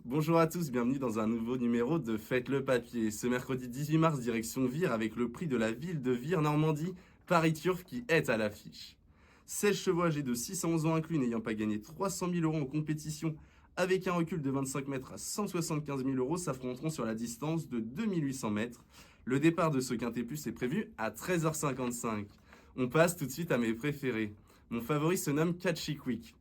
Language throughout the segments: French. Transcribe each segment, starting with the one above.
Bonjour à tous, bienvenue dans un nouveau numéro de Faites le papier. Ce mercredi 18 mars, direction Vire avec le prix de la ville de Vire, Normandie, Paris-Turf qui est à l'affiche. 16 chevaux âgés de 611 ans inclus n'ayant pas gagné 300 000 euros en compétition avec un recul de 25 mètres à 175 000 euros s'affronteront sur la distance de 2800 mètres. Le départ de ce Quintet Plus est prévu à 13h55. On passe tout de suite à mes préférés. Mon favori se nomme Catchy Quick.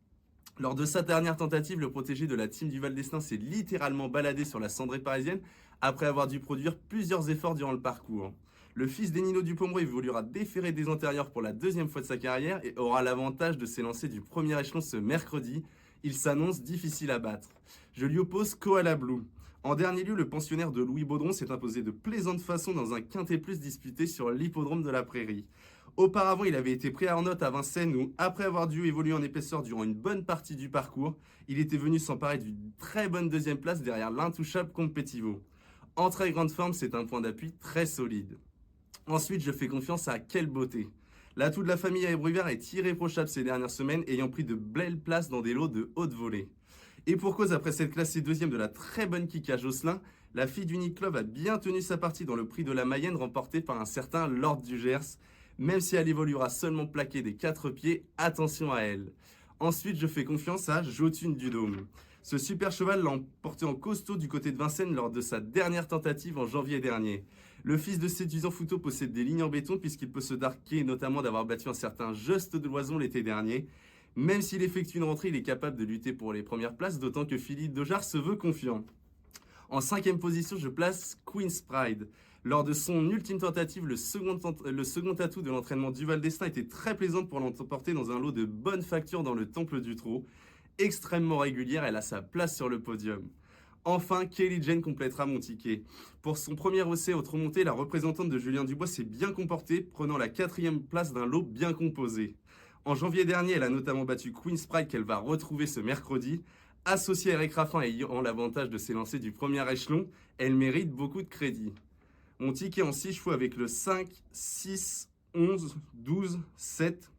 Lors de sa dernière tentative, le protégé de la team du Val d'Estaing s'est littéralement baladé sur la cendrée parisienne après avoir dû produire plusieurs efforts durant le parcours. Le fils d'Enino Dupomreau évoluera déféré des antérieurs pour la deuxième fois de sa carrière et aura l'avantage de s'élancer du premier échelon ce mercredi. Il s'annonce difficile à battre. Je lui oppose Koala Blue. En dernier lieu, le pensionnaire de Louis Baudron s'est imposé de plaisante façon dans un Quintet Plus disputé sur l'hippodrome de la Prairie. Auparavant, il avait été pris en note à Vincennes où, après avoir dû évoluer en épaisseur durant une bonne partie du parcours, il était venu s'emparer d'une très bonne deuxième place derrière l'intouchable Competivo. En très grande forme, c'est un point d'appui très solide. Ensuite, je fais confiance à Quelle Beauté. L'atout de la famille à Ébruvert est irréprochable ces dernières semaines, ayant pris de belles places dans des lots de haute volée. Et pour cause, après s'être classée deuxième de la très bonne Kika Josselin, la fille du Nick Club a bien tenu sa partie dans le prix de la Mayenne remporté par un certain Lord du Gers. Même si elle évoluera seulement plaquée des 4 pieds, attention à elle. Ensuite, je fais confiance à Jotune du Dôme. Ce super cheval l'a emporté en costaud du côté de Vincennes lors de sa dernière tentative en janvier dernier. Le fils de séduisant Fouteau possède des lignes en béton puisqu'il peut se darquer notamment d'avoir battu un certain Juste de Loison l'été dernier. Même s'il effectue une rentrée, il est capable de lutter pour les premières places, d'autant que Philippe Dojar se veut confiant. En cinquième position, je place Queen's Pride. Lors de son ultime tentative, le second atout de l'entraînement du Val d'Estaing était très plaisante pour l'emporter dans un lot de bonne facture dans le Temple du Trot. Extrêmement régulière, elle a sa place sur le podium. Enfin, Kelly Jane complétera mon ticket. Pour son premier essai au remonté, la représentante de Julien Dubois s'est bien comportée, prenant la 4e place d'un lot bien composé. En janvier dernier, elle a notamment battu Queen's Pride qu'elle va retrouver ce mercredi. Associée à Eric Raffin ayant l'avantage de s'élancer du premier échelon, elle mérite beaucoup de crédit. Mon ticket en 6 chevaux avec le 5, 6, 11, 12, 7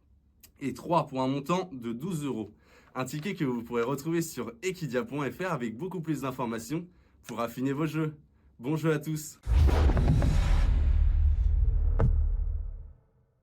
et 3 pour un montant de 12 euros. Un ticket que vous pourrez retrouver sur equidia.fr avec beaucoup plus d'informations pour affiner vos jeux. Bon jeu à tous!